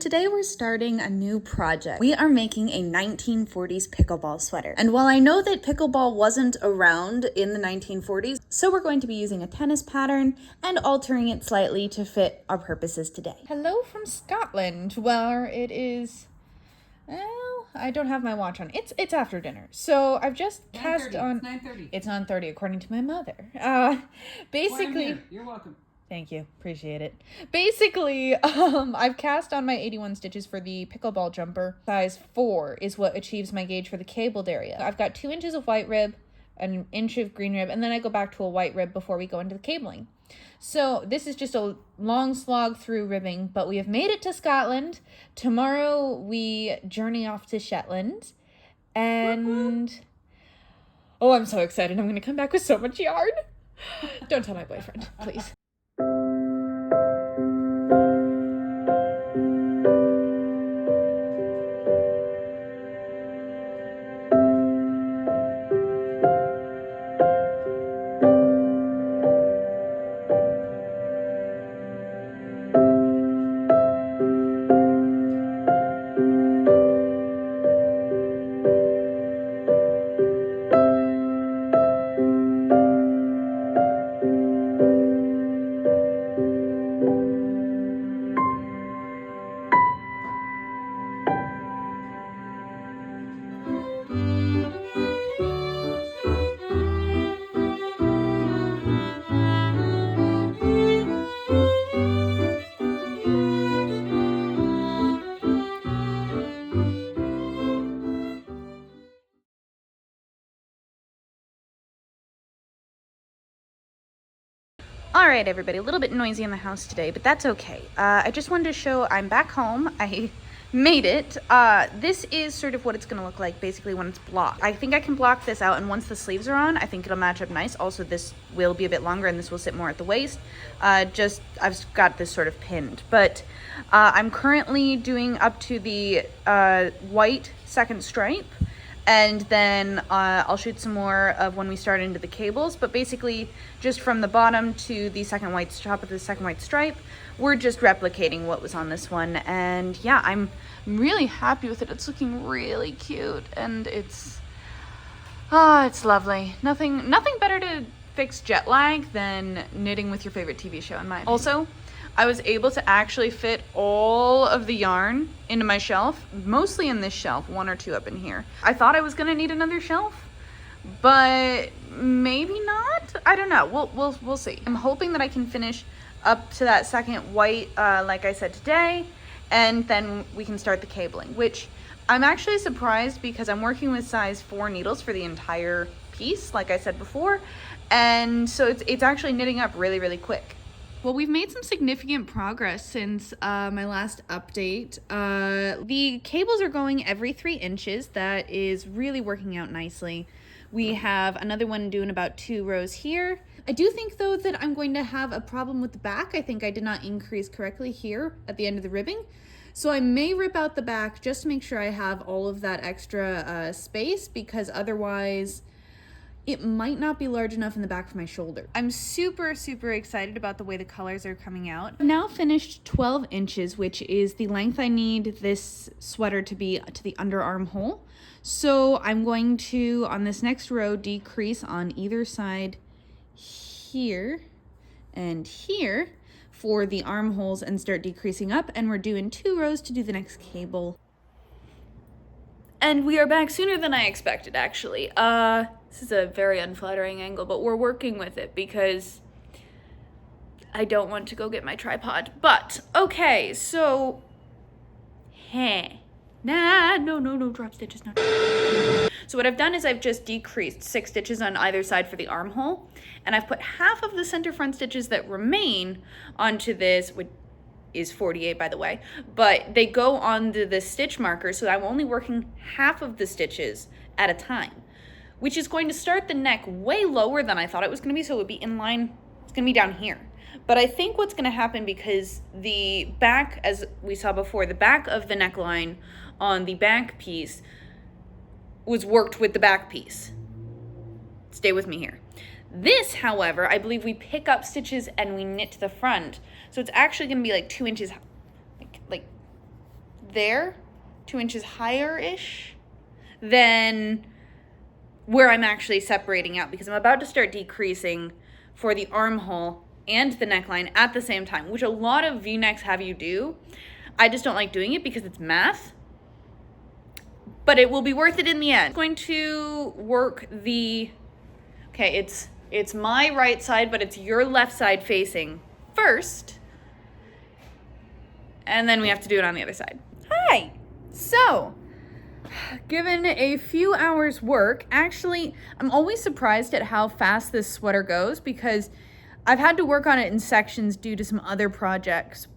Today we're starting a new project. We are making a 1940s pickleball sweater. And while I know that pickleball wasn't around in the 1940s, so we're going to be using a tennis pattern and altering it slightly to fit our purposes today. Hello from Scotland, where it is, well, I don't have my watch on. It's after dinner. So I've just cast on... It's 9:30. It's 9:30 according to my mother. Basically... You're welcome. Thank you. Appreciate it. Basically, I've cast on my 81 stitches for the pickleball jumper. Size 4 is what achieves my gauge for the cabled area. I've got 2 inches of white rib, an inch of green rib, and then I go back to a white rib before we go into the cabling. So this is just a long slog through ribbing, but we have made it to Scotland. Tomorrow we journey off to Shetland. And... oh, I'm so excited. I'm going to come back with so much yarn. Don't tell my boyfriend, please. All right, everybody, a little bit noisy in the house today, but that's okay. I just wanted to show I'm back home. I made it. This is sort of what it's gonna look like basically when it's blocked. I think I can block this out, and once the sleeves are on, I think it'll match up nice. Also, this will be a bit longer and this will sit more at the waist. I've got this sort of pinned, but I'm currently doing up to the white second stripe. And then I'll shoot some more of when we start into the cables, but basically just from the bottom to the top of the second white stripe, we're just replicating what was on this one. And yeah, I'm really happy with it. It's looking really cute, and it's lovely. Nothing better to fix jet lag than knitting with your favorite TV show, in my opinion. Also, I was able to actually fit all of the yarn into my shelf, mostly in this shelf, 1 or 2 up in here. I thought I was gonna need another shelf, but maybe not. I don't know. We'll see. I'm hoping that I can finish up to that second white, like I said today, and then we can start the cabling, which I'm actually surprised because I'm working with size 4 needles for the entire piece, like I said before, and so it's actually knitting up really, really quick. Well, we've made some significant progress since my last update. The cables are going every 3 inches. That is really working out nicely. We have another one doing about 2 rows here. I do think, though, that I'm going to have a problem with the back. I think I did not increase correctly here at the end of the ribbing. So I may rip out the back just to make sure I have all of that extra space, because otherwise it might not be large enough in the back for my shoulder. I'm super, super excited about the way the colors are coming out. I've now finished 12 inches, which is the length I need this sweater to be to the underarm hole. So I'm going to, on this next row, decrease on either side here and here for the armholes and start decreasing up. And we're doing 2 rows to do the next cable. And we are back sooner than I expected, actually. This is a very unflattering angle, but we're working with it because I don't want to go get my tripod. But, okay, so... No, drop stitches, no. So what I've done is I've just decreased 6 stitches on either side for the armhole, and I've put half of the center front stitches that remain onto this, which is 48 by the way, but they go onto the stitch marker, so I'm only working half of the stitches at a time, which is going to start the neck way lower than I thought it was going to be, so it would be in line, it's going to be down here. But I think what's going to happen, because the back, as we saw before, the back of the neckline on the back piece was worked with the back piece. Stay with me here. This, however, I believe we pick up stitches and we knit to the front. So it's actually going to be like 2 inches, like there, 2 inches higher-ish than where I'm actually separating out, because I'm about to start decreasing for the armhole and the neckline at the same time, which a lot of V-necks have you do. I just don't like doing it because it's math, but it will be worth it in the end. I'm going to work okay, it's my right side, but it's your left side facing first, and then we have to do it on the other side. Hi! So, given a few hours work, actually, I'm always surprised at how fast this sweater goes because I've had to work on it in sections due to some other projects,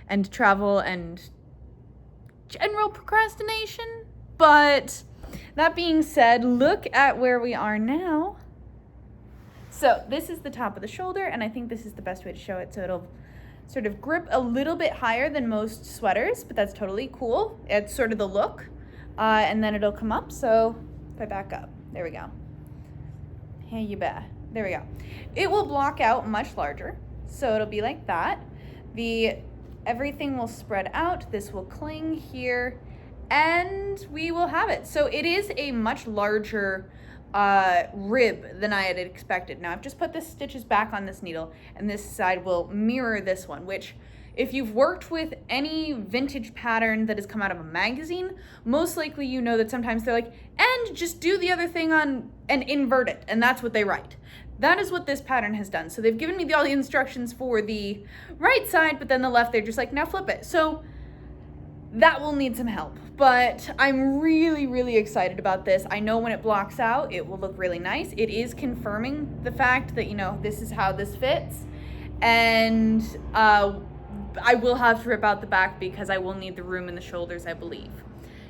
and travel and general procrastination. But that being said, look at where we are now. So this is the top of the shoulder, and I think this is the best way to show it. So it'll sort of grip a little bit higher than most sweaters, but that's totally cool. It's sort of the look. And then it'll come up. So if I back up, there we go. Hey, you bet. There we go. It will block out much larger. So it'll be like that. Everything will spread out. This will cling here, and we will have it. So it is a much larger rib than I had expected. Now I've just put the stitches back on this needle, and this side will mirror this one, which if you've worked with any vintage pattern that has come out of a magazine, most likely you know that sometimes they're like, and just do the other thing on and invert it, and that's what they write. That is what this pattern has done. So they've given me all the instructions for the right side, but then the left, they're just like, now flip it. So that will need some help, but I'm really, really excited about this. I know when it blocks out, it will look really nice. It is confirming the fact that, this is how this fits. And I will have to rip out the back because I will need the room in the shoulders, I believe.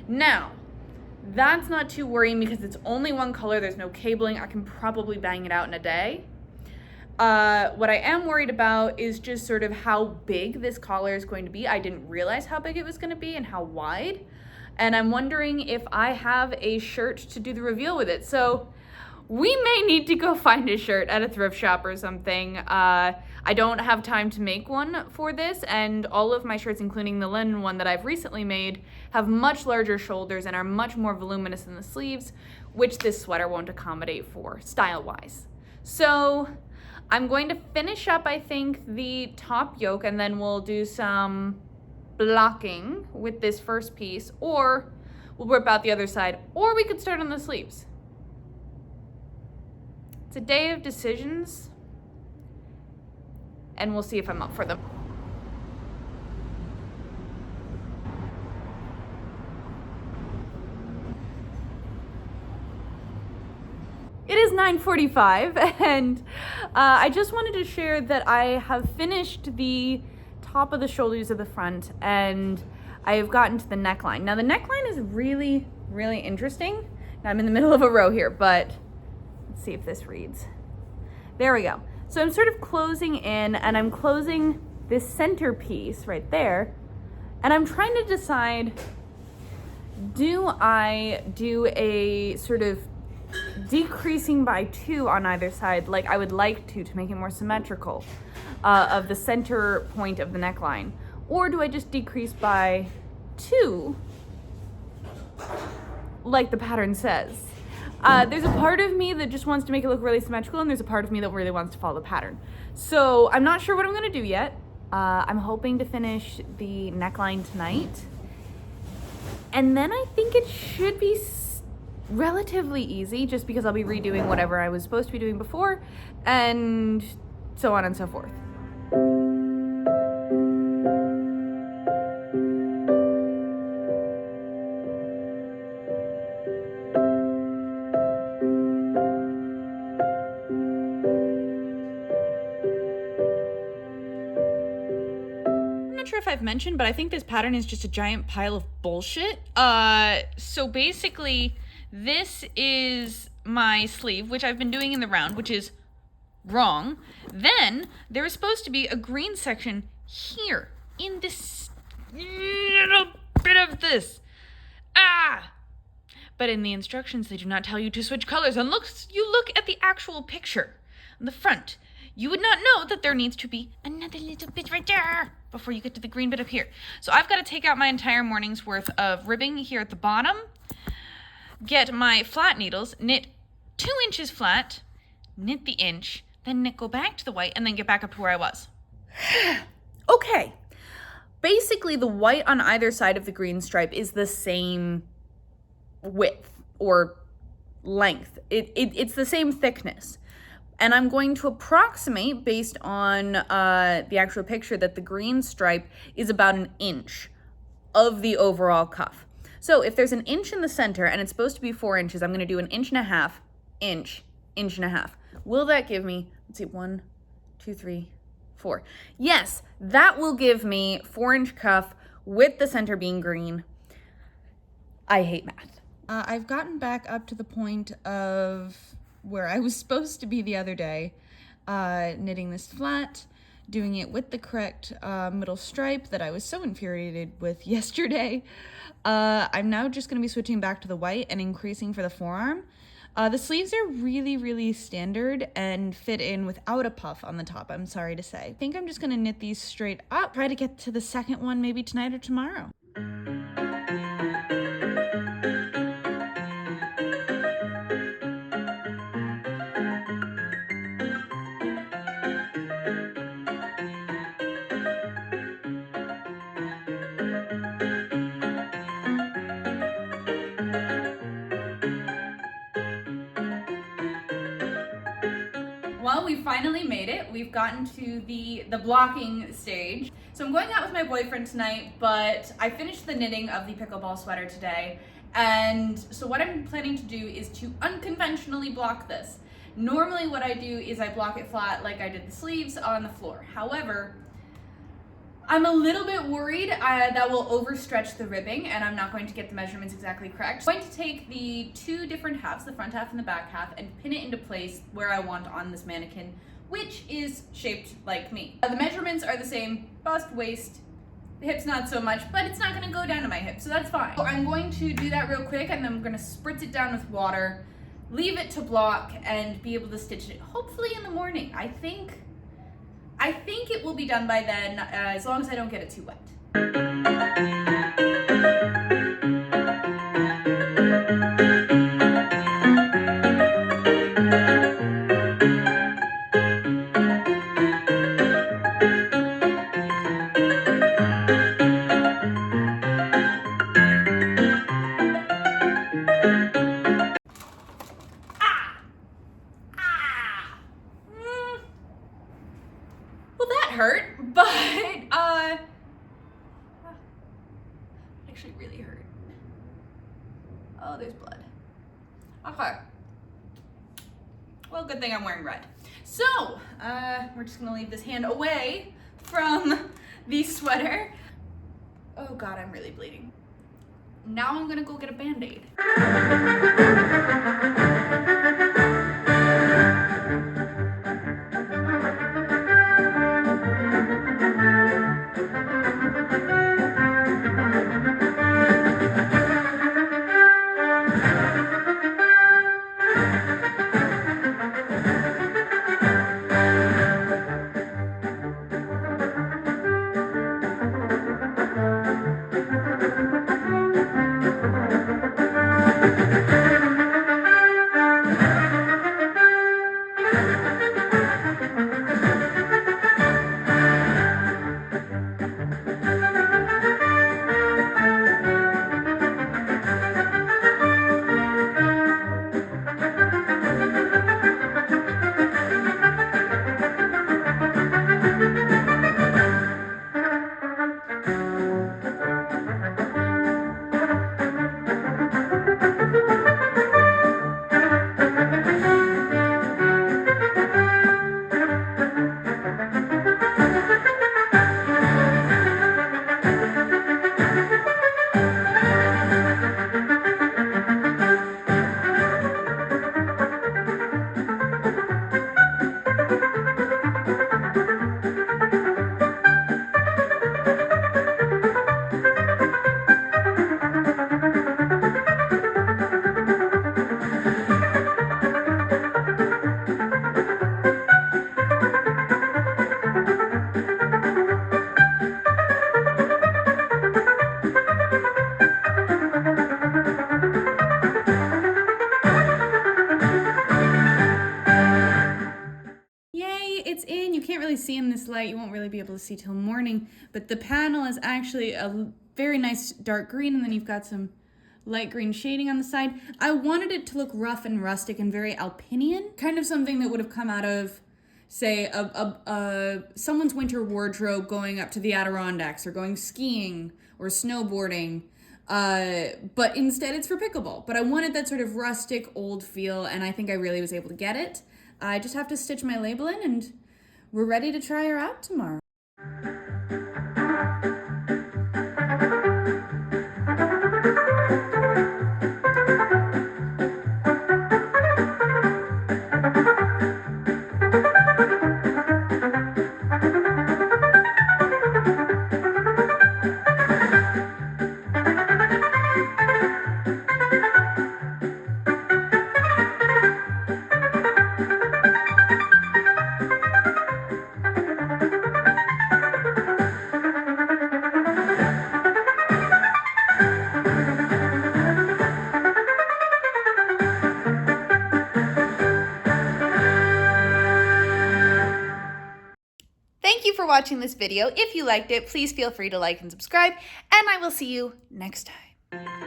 Now, that's not too worrying because it's only one color. There's no cabling. I can probably bang it out in a day. What I am worried about is just sort of how big this collar is going to be. I didn't realize how big it was going to be and how wide. And I'm wondering if I have a shirt to do the reveal with it. So we may need to go find a shirt at a thrift shop or something. I don't have time to make one for this, and all of my shirts, including the linen one that I've recently made, have much larger shoulders and are much more voluminous in the sleeves, which this sweater won't accommodate for, style-wise. So I'm going to finish up, I think, the top yoke, and then we'll do some blocking with this first piece, or we'll rip out the other side, or we could start on the sleeves. It's a day of decisions, and we'll see if I'm up for them. It is 9:45, and I just wanted to share that I have finished the top of the shoulders of the front, and I have gotten to the neckline. Now, the neckline is really, really interesting. Now, I'm in the middle of a row here, but let's see if this reads. There we go. So I'm sort of closing in, and I'm closing this center piece right there, and I'm trying to decide, do I do a sort of decreasing by 2 on either side like I would like to make it more symmetrical of the center point of the neckline, or do I just decrease by 2 like the pattern says? There's a part of me that just wants to make it look really symmetrical, and there's a part of me that really wants to follow the pattern. So I'm not sure what I'm going to do yet. I'm hoping to finish the neckline tonight, and then I think it should be relatively easy, just because I'll be redoing whatever I was supposed to be doing before, and so on and so forth. If I've mentioned, but I think this pattern is just a giant pile of bullshit. So basically, this is my sleeve, which I've been doing in the round, which is wrong. Then there is supposed to be a green section here in this little bit of this. But in the instructions, they do not tell you to switch colors. And you look at the actual picture on the front, you would not know that there needs to be another little bit right there before you get to the green bit up here. So I've got to take out my entire morning's worth of ribbing here at the bottom, get my flat needles, knit 2 inches flat, knit the inch, then go back to the white, and then get back up to where I was. Okay. Basically, the white on either side of the green stripe is the same width or length. It's the same thickness. And I'm going to approximate, based on the actual picture, that the green stripe is about 1 inch of the overall cuff. So if there's 1 inch in the center and it's supposed to be 4 inches, I'm going to do 1.5 inches, inch and a half. Will that give me, let's see, 1, 2, 3, 4. Yes, that will give me 4-inch cuff with the center being green. I hate math. I've gotten back up to the point of where I was supposed to be the other day, knitting this flat, doing it with the correct middle stripe that I was so infuriated with yesterday. I'm now just going to be switching back to the white and increasing for the forearm. The sleeves are really, really standard and fit in without a puff on the top, I'm sorry to say. I think I'm just going to knit these straight up, try to get to the second one maybe tonight or tomorrow. Well, we finally made it. We've gotten to the blocking stage. So I'm going out with my boyfriend tonight, but I finished the knitting of the pickleball sweater today. And so what I'm planning to do is to unconventionally block this. Normally what I do is I block it flat like I did the sleeves on the floor. However, I'm a little bit worried that will overstretch the ribbing and I'm not going to get the measurements exactly correct. I'm going to take the 2 different halves, the front half and the back half, and pin it into place where I want on this mannequin, which is shaped like me. The measurements are the same, bust, waist, hips not so much, but it's not gonna go down to my hips, so that's fine. So I'm going to do that real quick and then I'm gonna spritz it down with water, leave it to block, and be able to stitch it hopefully in the morning. I think it will be done by then, as long as I don't get it too wet. Hurt, but actually really hurt. Oh, there's blood. Okay. Well, good thing I'm wearing red. So, we're just gonna leave this hand away from the sweater. Oh God, I'm really bleeding. Now I'm gonna go get a Band-Aid. see in this light, you won't really be able to see till morning, but the panel is actually a very nice dark green, and then you've got some light green shading on the side. I wanted it to look rough and rustic and very Alpinian, kind of something that would have come out of, say, someone's winter wardrobe going up to the Adirondacks or going skiing or snowboarding. But instead it's for pickleball. But I wanted that sort of rustic old feel, and I think I really was able to get it. I just have to stitch my label in, and we're ready to try her out tomorrow. Thank you for watching this video. If you liked it, please feel free to like and subscribe, and I will see you next time.